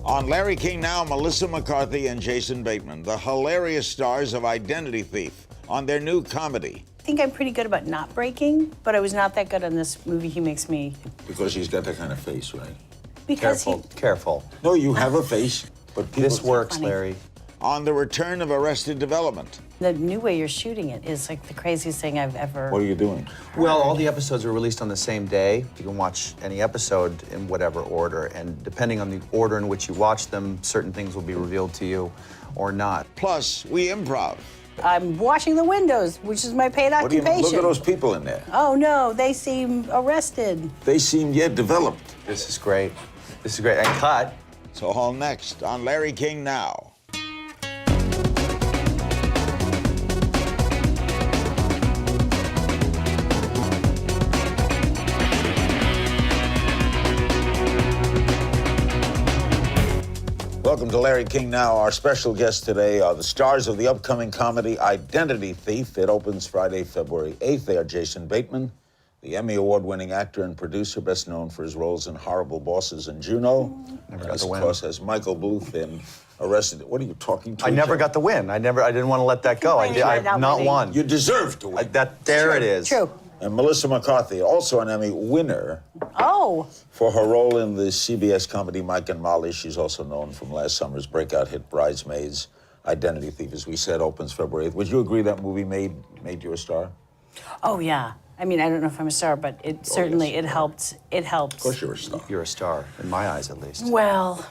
On Larry King Now, Melissa McCarthy and Jason Bateman, the hilarious stars of Identity Thief, on their new comedy. I think I'm pretty good about not breaking, but I was not that good on this movie. He makes me... Because he's got that kind of face, right? Because Careful. No, you have a face, but people... This works, funny. Larry. On the return of Arrested Development. The new way you're shooting it is like the craziest thing I've ever... What are you doing? Well, all the episodes are released on the same day. You can watch any episode in whatever order, and depending on the order in which you watch them, certain things will be revealed to you or not. Plus, we improv. I'm washing the windows, which is my paid What do you occupation. mean? Look at those people in there. Oh, no, they seem arrested. They seem yet developed. This is great. This is great. And cut. So all next on Larry King Now. Welcome to Larry King Now. Our special guests today are the stars of the upcoming comedy Identity Thief. It opens Friday, February 8th. They are Jason Bateman, the Emmy Award-winning actor and producer, best known for his roles in Horrible Bosses and Juno. Never got the Of win. course, as Michael Bluth in Arrested. What are you talking to? I never got the win. I didn't want to let that go. I've not won. You deserve to win. There it is. True. And Melissa McCarthy, also an Emmy winner Oh. for her role in the CBS comedy Mike and Molly. She's also known from last summer's breakout hit Bridesmaids. Identity Thief, as we said, opens February 8th. Would you agree that movie made you a star? Oh, yeah. I mean, I don't know if I'm a star, but it certainly, yes. it helped. It helped. Of course you're a star. You're a star, in my eyes at least. Well,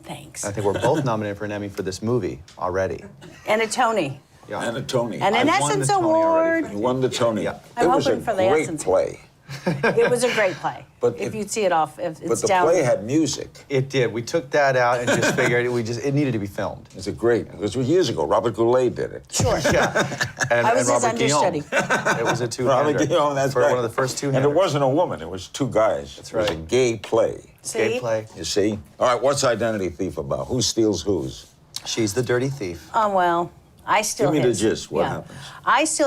thanks. I think we're both nominated for an Emmy for this movie already. And a Tony. Yeah. And a Tony. And an I've won the Essence Tony already. Award. You won the Tony. Yeah. I'm It was a hoping for the great Essence. play. It was a great play. But if it- you'd see it off, if But it's the down. play had music. It did. We took that out and just figured it needed to be filmed. It's a great, it was years ago. Robert Goulet did it. Sure. Yeah. And, I was his Robert Guillaume. understudy. It was a two-hander. Robert Guillaume, that's for right. one of the first two-hander. And it wasn't a woman, it was two guys. That's It was a right. gay play. See? Gay play. You see? All right, what's Identity Thief about? Who steals whose? She's the dirty thief. Oh, well, I still Give me the his. gist. What happens?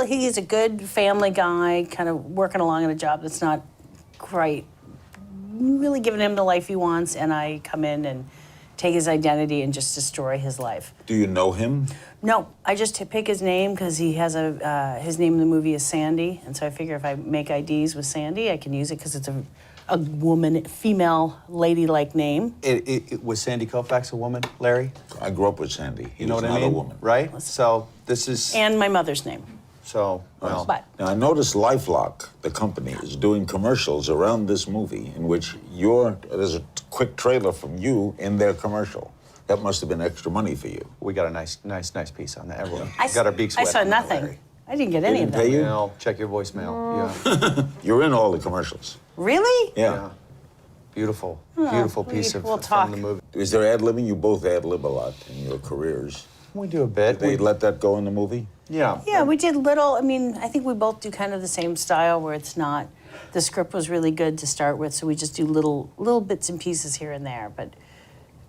He's a good family guy, kind of working along in a job that's not quite really giving him the life he wants, and I come in and take his identity and just destroy his life. Do you know him? No, I just pick his name because he has his name in the movie is Sandy, and so I figure if I make IDs with Sandy, I can use it because it's a woman, female, ladylike name. Was Sandy Koufax a woman, Larry? I grew up with Sandy. He You know was what not I mean? a woman. Right? So this is... And my mother's name. So, well... But Now, I noticed LifeLock, the company, is doing commercials around this movie in which there's a quick trailer from you in their commercial. That must have been extra money for you. We got a nice piece on that. Everyone I got our beaks wet. I saw on that, nothing. Larry. I didn't get They any didn't of that. pay you? No, check your voicemail. Yeah. You're in all the commercials. Really? Yeah. Beautiful, Oh, beautiful piece we'll talk. from the movie. Is there ad-libbing? You both ad-lib a lot in your careers. We do a bit. Did they let that go in the movie? Yeah. Yeah, we did little. I mean, I think we both do kind of the same style where it's not. The script was really good to start with, so we just do little bits and pieces here and there. But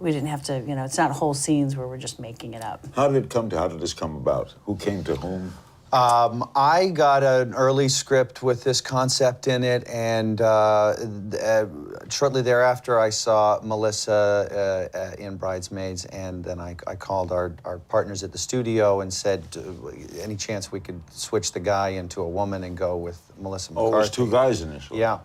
we didn't have to. It's not whole scenes where we're just making it up. How did this come about? Who came to whom? I got an early script with this concept in it, and shortly thereafter I saw Melissa in Bridesmaids, and then I called our partners at the studio and said, any chance we could switch the guy into a woman and go with Melissa McCarthy? Oh, it was two guys initially. Yeah.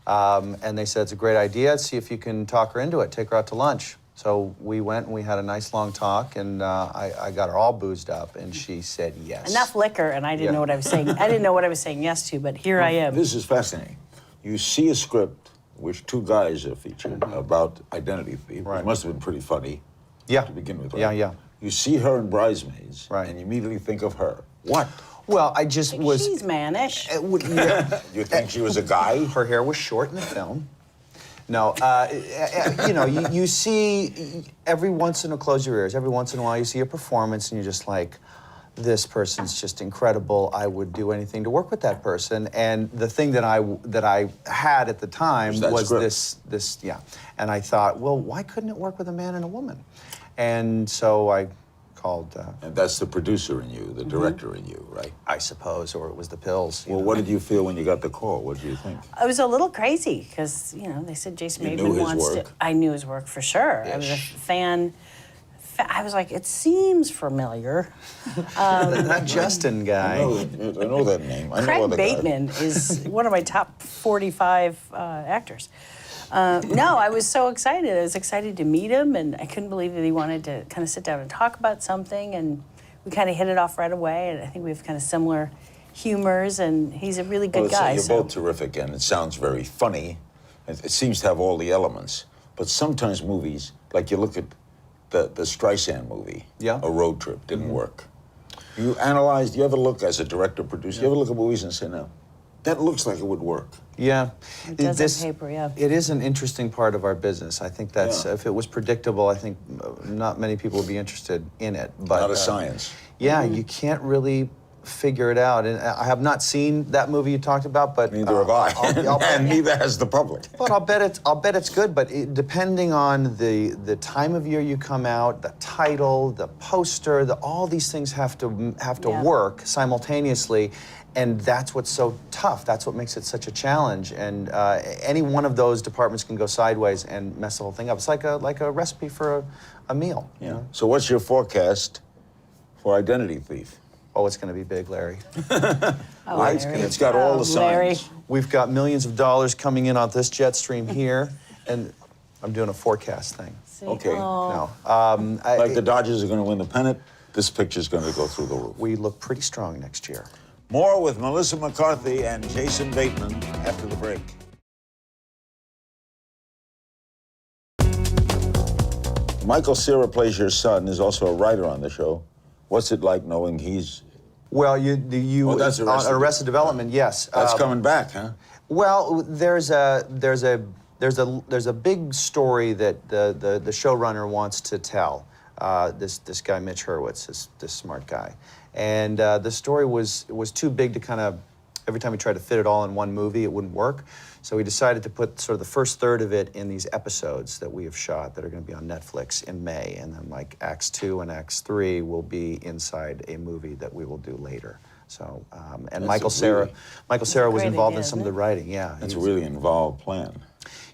And they said, it's a great idea. See if you can talk her into it. Take her out to lunch. So we went and we had a nice long talk, and I got her all boozed up, and she said yes. Enough liquor, and I didn't know what I was saying. I didn't know what I was saying yes to, but here I am. This is fascinating. You see a script which two guys are featured about Identity Thief. Right. It must have been pretty funny Yeah. to begin with, right? Yeah. You see her in Bridesmaids, Right. and you immediately think of her. What? Well, I just was... She's mannish. You think she was a guy? Her hair was short in the film. No, you see every once in a close your ears. Every once in a while, you see a performance, and you're just like, this person's just incredible. I would do anything to work with that person. And the thing that I had at the time was this. And I thought, well, why couldn't it work with a man and a woman? And so I called. And that's the producer in you, the director in you, right? I suppose, or it was the pills. Well, what did you feel when you got the call? What did you think? I was a little crazy because, they said Jason You Bateman knew his wants work? to. I knew his work for sure. I was a fan. I was like, it seems familiar. That Justin guy. I know that name. I know Craig other guys. Bateman is one of my top 45 actors. No, I was so excited. I was excited to meet him, and I couldn't believe that he wanted to kind of sit down and talk about something, and we kind of hit it off right away, and I think we have kind of similar humors, and he's a really good guy. You're both terrific, and it sounds very funny. It seems to have all the elements. But sometimes movies, like you look at the Streisand movie, Yeah. A Road Trip, didn't work. You ever look as a director, producer, you ever look at movies and say, no, that looks like it would work. Yeah. It does on paper, yeah. It is an interesting part of our business. I think that's, Yeah. if it was predictable, I think not many people would be interested in it. But, Not a science. Yeah, you can't really figure it out. And I have not seen that movie you talked about, but Neither have I. And neither has the public. But I'll bet it's good. But depending on the time of year you come out, the title, the poster, all these things have to Yeah. work simultaneously, and that's what's so tough. That's what makes it such a challenge. And any one of those departments can go sideways and mess the whole thing up. It's like a recipe for a meal. You know? So what's your forecast for Identity Thief? Oh, it's going to be big, Larry. Right? Larry. It's got all the Larry. signs. We've got millions of dollars coming in on this jet stream here, and I'm doing a forecast thing. See? Okay. Oh. No, Like the Dodgers are going to win the pennant, this picture's going to go through the roof. we look pretty strong next year. More with Melissa McCarthy and Jason Bateman after the break. Michael Cera plays your son, is also a writer on the show. What's it like knowing he's... Well, Oh, that's on Arrested Development, yes. That's coming back, huh? Well, there's a big story that the showrunner wants to tell. This guy Mitch Hurwitz, this smart guy, and the story was too big to kind of, every time we tried to fit it all in one movie, it wouldn't work. So we decided to put sort of the first third of it in these episodes that we have shot that are going to be on Netflix in May, and then like Acts 2 and Acts 3 will be inside a movie that we will do later. So, and Michael Cera was great involved idea, in some of the isn't it? writing. Yeah, That's a really involved plan.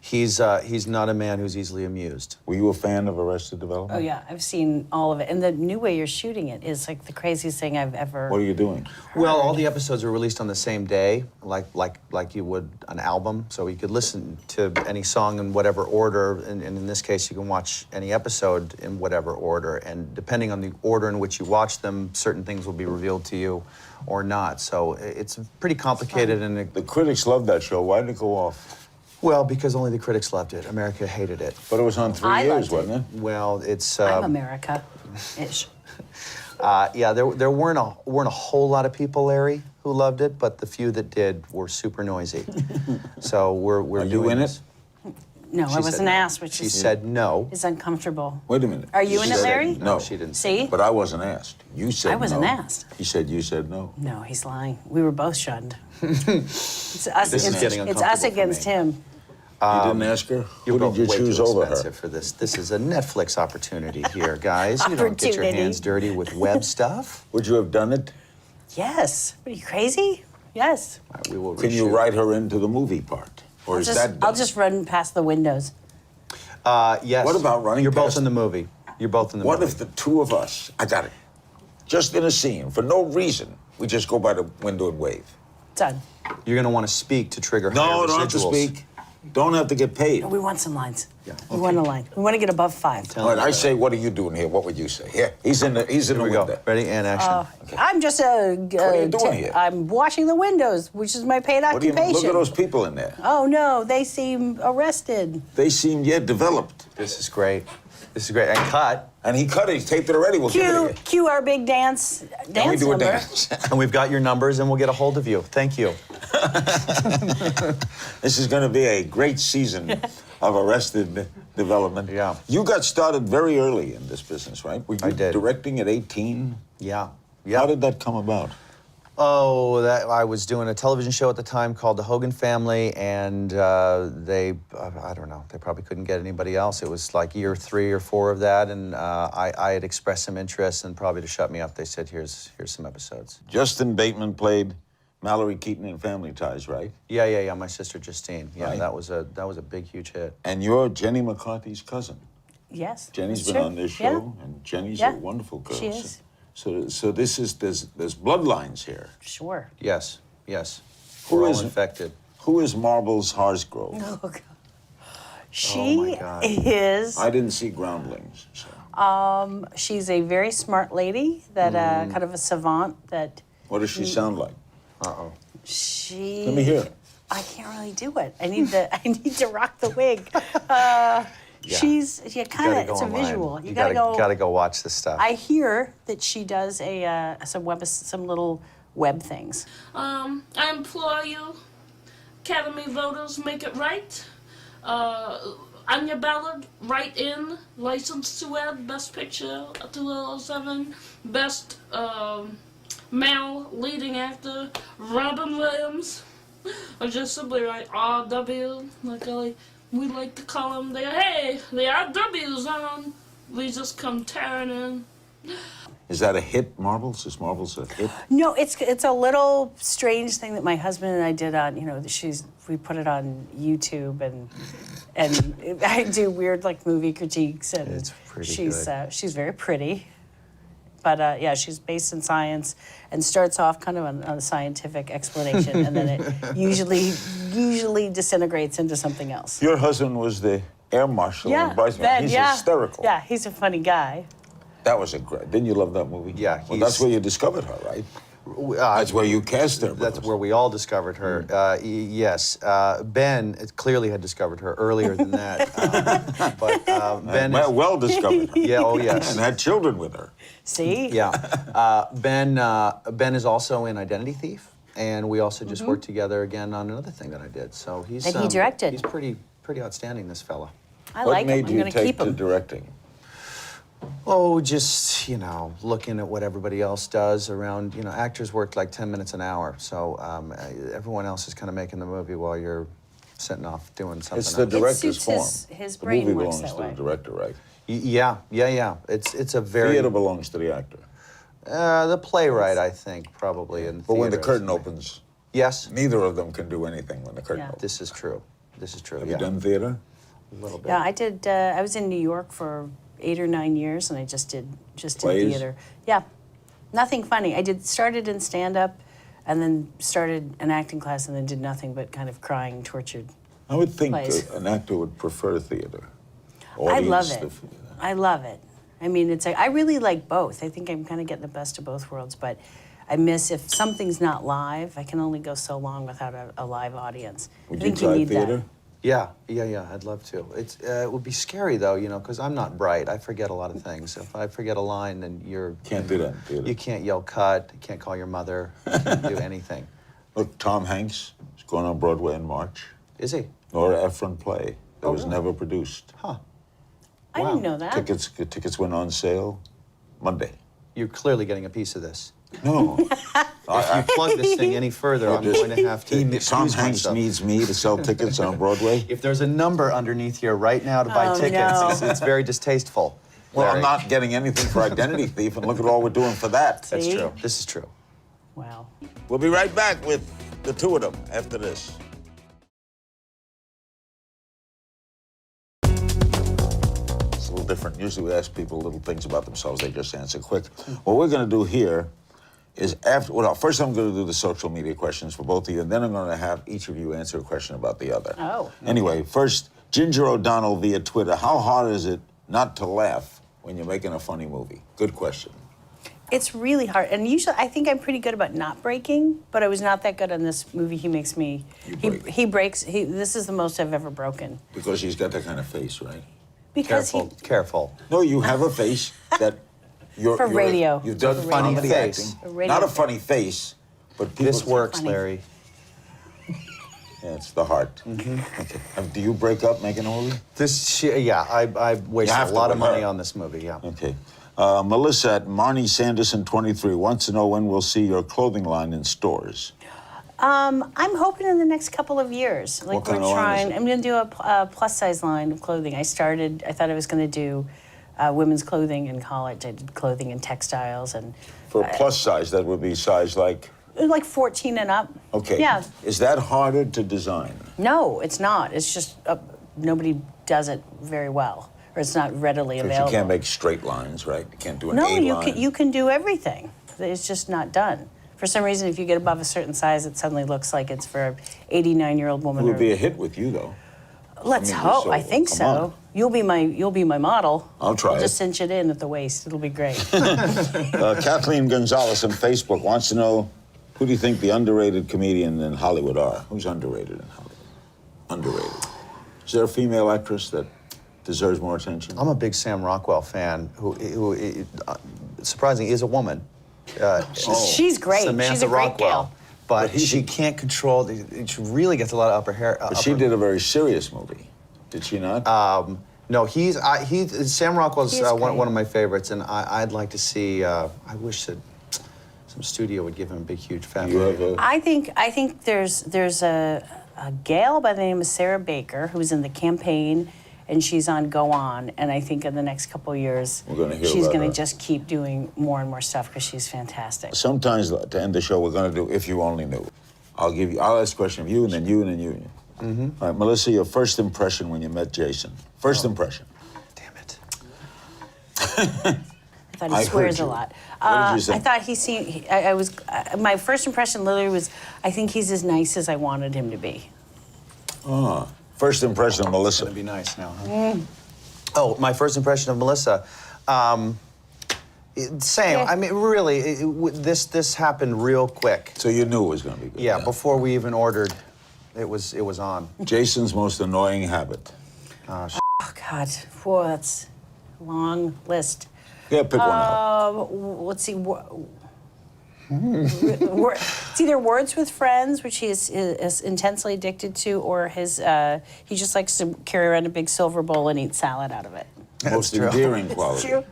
he's not a man who's easily amused. Were you a fan of Arrested Development? Oh, yeah, I've seen all of it. And the new way you're shooting it is like the craziest thing I've ever... What are you doing? Well, all the episodes are released on the same day, like you would an album. So you could listen to any song in whatever order, and in this case, you can watch any episode in whatever order. And depending on the order in which you watch them, certain things will be revealed to you or not. So it's pretty complicated. And The critics loved that show. Why did it go off? well, because only the critics loved it. America hated it. But it was on 3 I years, loved it. wasn't it? Well, it's I'm America-ish. yeah. There weren't a whole lot of people, Larry, who loved it, but the few that did were super noisy. So we're Are doing you in this. it? No, I She said wasn't no. asked, which She is said no. uncomfortable. Wait a minute. Are you She in it, said Larry? No, she didn't. See? But I wasn't asked. You said no. I wasn't asked. He said you said no. No, he's lying. We were both shunned. It's us This is against, getting it's us uncomfortable for against me. him. You didn't ask her? You're Who both did you way choose too over her? expensive for this. This is a Netflix opportunity here, guys. You don't get your Opportunity. hands dirty with web stuff. Would you have done it? Yes. What, are you crazy? Yes. All right, we will Can you reshoot. write her into the movie part? Or is that done? I'll just run past the windows. Yes. What about running You're both past- in the movie. You're both in the What movie. if the two of us, I got it, just in a scene, for no reason, we just go by the window and wave? Done. You're going to want to speak to trigger No, higher don't have to residuals. speak. Don't have to get paid. We want some lines. Yeah, We want a line. We want to get above 5. All right, I say, what are you doing here? What would you say? Here, he's in the Here we go. window. Ready and action. I'm just are you doing here? I'm washing the windows, which is my paid What do you occupation. look at those people in there? Oh no, they seem arrested. They seem, developed. This is great. This is great. And cut. And he cut it, he taped it already. We'll give it Cue, again. cue our big dance Can we do a number. dance? And we've got your numbers, and we'll get a hold of you. Thank you. This is going to be a great season of Arrested Development. Yeah. You got started very early in this business, right? Were you I did. directing at 18? Yeah. How did that come about? Oh, that I was doing a television show at the time called The Hogan Family, and I don't know, they probably couldn't get anybody else. It was like year 3 or 4 of that, and I had expressed some interest, and probably to shut me up, they said, here's some episodes. Justin Bateman played Mallory Keaton in Family Ties, right? Yeah, my sister Justine. Yeah, Right. that was a big, huge hit. And you're Jenny McCarthy's cousin. Yes. Jenny's that's been true. on this Yeah. show, and Jenny's Yeah, a wonderful girl. she is. So this is there's bloodlines here. Sure. Yes. Who We're all is- infected. Who is Marbles Harsgrove? Oh, God. She God. is. I didn't see Groundlings. So. She's a very smart lady that kind of a savant that What does she sound like? Uh-oh. she. Let me hear it. I can't really do it. I need to rock the wig. She's kind Gotta of go it's a online. visual. You gotta go. Gotta go watch this stuff. I hear that she does some little web things. I implore you, Academy voters, make it right. On your ballot, write in License to Wed, Best Picture 2007, Best Male Leading Actor, Robin Williams, or just simply write RW, we like to call them. Hey, the RW's on. We just come tearing in. Is that a hit, Marbles? Is Marbles a hit? No, it's a little strange thing that my husband and I did on. We put it on YouTube and I do weird movie critiques and It's pretty she's good. she's very pretty, but yeah, she's based in science and starts off kind of on a scientific explanation and then it usually disintegrates into something else. Your husband was the air marshal in Bryce. Ben, He's yeah. hysterical. Yeah, he's a funny guy. That was a great. Didn't you love that movie? Yeah, Well, that's where you discovered her, right? That's where you cast her. That's where we all discovered her. Yes, Ben clearly had discovered her earlier than that, but Ben. Well discovered her. Yeah. Oh yes. And had children with her. See? Yeah. Ben is also in Identity Thief, and we also just worked together again on another thing that I did. So he's That he directed. He's pretty outstanding, this fella. I What like him. made I'm you going to take keep to him. directing? Oh, just, looking at what everybody else does around, actors work like 10 minutes an hour. So everyone else is kind of making the movie while you're sitting off doing something It's the else. director's suits form. his the brain movie works belongs that to way. the director, right? Yeah. It's a very... Theater belongs to the actor. the playwright, I think, probably. In But when the theater, curtain it's- opens, Yes, neither of them can do anything when the curtain Yeah. opens. this is true. Have yeah. you done theater? A little bit. Yeah, I did. I was in New York for 8 or 9 years, and I just did Plays? theater. Yeah, nothing funny. I started in stand up, and then started an acting class, and then did nothing but kind of crying, tortured. I would think Plays. an actor would prefer theater. I love Audience, it. I love it. I mean, I really like both. I think I'm kind of getting the best of both worlds, but I miss if something's not live. I can only go so long without a live audience. Would I you think try need theater? that. Yeah, I'd love to. It would be scary though, because I'm not bright. I forget a lot of things. If I forget a line, then Can't do that in theater. You can't yell cut. You can't call your mother. You can't do anything. Look, Tom Hanks is going on Broadway in March. Is he? Nora Ephron play that Oh, was really? never produced. Huh. I didn't know that. Tickets went on sale Monday. You're clearly getting a piece of this. No. If you plug this thing any further, I'm going to have to Tom excuse Hanks myself. needs me to sell tickets on Broadway. If there's a number underneath here right now to buy Oh, tickets, no. it's very distasteful. Well, I'm Larry. not getting anything for Identity Thief, and look at all we're doing for that. That's See? true. This is true. Wow. We'll be right back with the two of them after this. It's a little different. Usually we ask people little things about themselves. They just answer quick. What we're going to do here is first I'm going to do the social media questions for both of you, and then I'm going to have each of you answer a question about the other. Oh. Anyway, first, Ginger O'Donnell via Twitter. How hard is it not to laugh when you're making a funny movie? Good question. It's really hard, and usually I think I'm pretty good about not breaking, but I was not that good on this movie. He makes me. You break. He breaks. This is the most I've ever broken Because she's got that kind of face, right? because Careful. No, you have a face that you're... For radio. You've done For funny radio. face. A radio Not a face. funny face, but people... This works, funny. Larry. Yeah, it's the heart. Okay. Do you break up making a movie? I wasted have a to lot of with her. money on this movie, yeah. Okay. Melissa at Marnie Sanderson 23 wants to know when we'll see your clothing line in stores. I'm hoping in the next couple of years. Like What kind we're of line is trying. it? I'm going to do a plus size line of clothing. I thought I was going to do women's clothing in college. I did clothing and textiles and For plus size, that would be size like... like 14 and up. Okay. Yeah. Is that harder to design? No, it's not. It's just nobody does it very well, or it's not readily Because available. you can't make straight lines, right? You can't do an No, A you line. you can do everything. It's just not done. For some reason, if you get above a certain size, it suddenly looks like it's for an 89-year-old woman. It would be a hit with you, though. Let's I mean, hope. so- I think come so. on. You'll be my model. I'll try I'll it. just cinch it in at the waist. It'll be great. Kathleen Gonzalez on Facebook wants to know, who do you think the underrated comedian in Hollywood are? Who's underrated in Hollywood? Underrated. Is there a female actress that deserves more attention? I'm a big Sam Rockwell fan, who surprisingly is a woman. She's great. Samantha She's a great Rockwell. gal. But But she can't control. She really gets a lot of upper hair. But she did a very serious movie, did she not? No, Sam Rockwell's He's great. one of my favorites, and I'd like to see. I wish that some studio would give him a big, huge fan. You have a... I think there's a gal by the name of Sarah Baker who's in The Campaign, and she's on Go On. And I think in the next couple of years, We're gonna hear she's about going her. to just keep doing more and more stuff because she's fantastic. Sometimes to end the show, we're going to do If You Only Knew. I'll ask a question of you, and then you, and then you. Mm-hmm. All right, Melissa, your first impression when you met Jason. First impression. Damn it. I thought he I swears heard a you. lot. What did you say? I thought he seemed. I was. My first impression literally was, I think he's as nice as I wanted him to be. First impression of It's Melissa. gonna be nice now. Huh? Oh, my first impression of Melissa. Same. Yeah. I mean, really, this happened real quick. So you knew it was going to be good. Yeah, before we even ordered, it was on. Jason's most annoying habit. Oh God, whoa, that's a long list. Yeah, pick one out. Let's see. It's either words with friends, which he is intensely addicted to, or his he just likes to carry around a big silver bowl and eat salad out of it. Most true. endearing It's quality. true.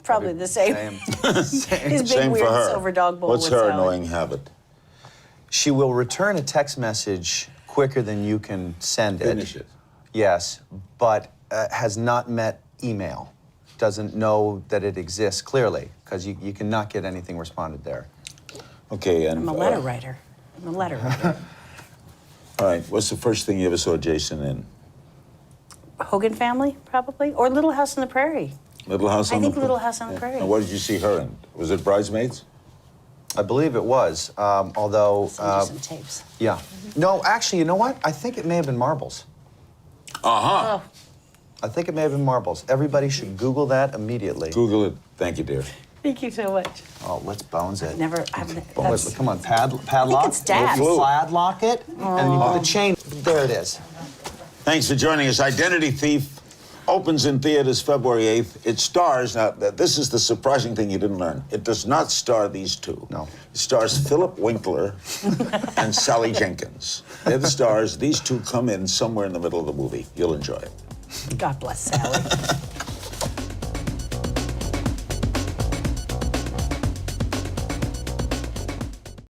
Probably the same. His big Same weird for her. silver dog bowl What's with her salad. annoying habit? She will return a text message quicker than you can send it. Finish it. Yes, but has not met email. Doesn't know that it exists clearly, because you cannot get anything responded there. Okay, and I'm a letter writer. I'm a letter writer. all right. What's the first thing you ever saw Jason in? Hogan Family, probably, or Little House on the Prairie. Little House on I the think Little House on the Prairie. And what did you see her in? Was it Bridesmaids? I believe it was, although, Send you some tapes. yeah. No, actually, you know what? I think it may have been Marbles. Uh-huh. Oh, I think it may have been Marbles. Everybody should Google that immediately. Google it. Thank you, dear. thank you so much. Oh, let's bones it. Never. Let's- come on, padlock. it's Dad. You padlock it, and you put the chain. There it is. Thanks for joining us. Identity Thief opens in theaters February 8th. It stars, now this is the surprising thing you didn't learn. It does not star these two. No. It stars Philip Winkler and Sally Jenkins. They're the stars. These two come in somewhere in the middle of the movie. You'll enjoy it. God bless Sally.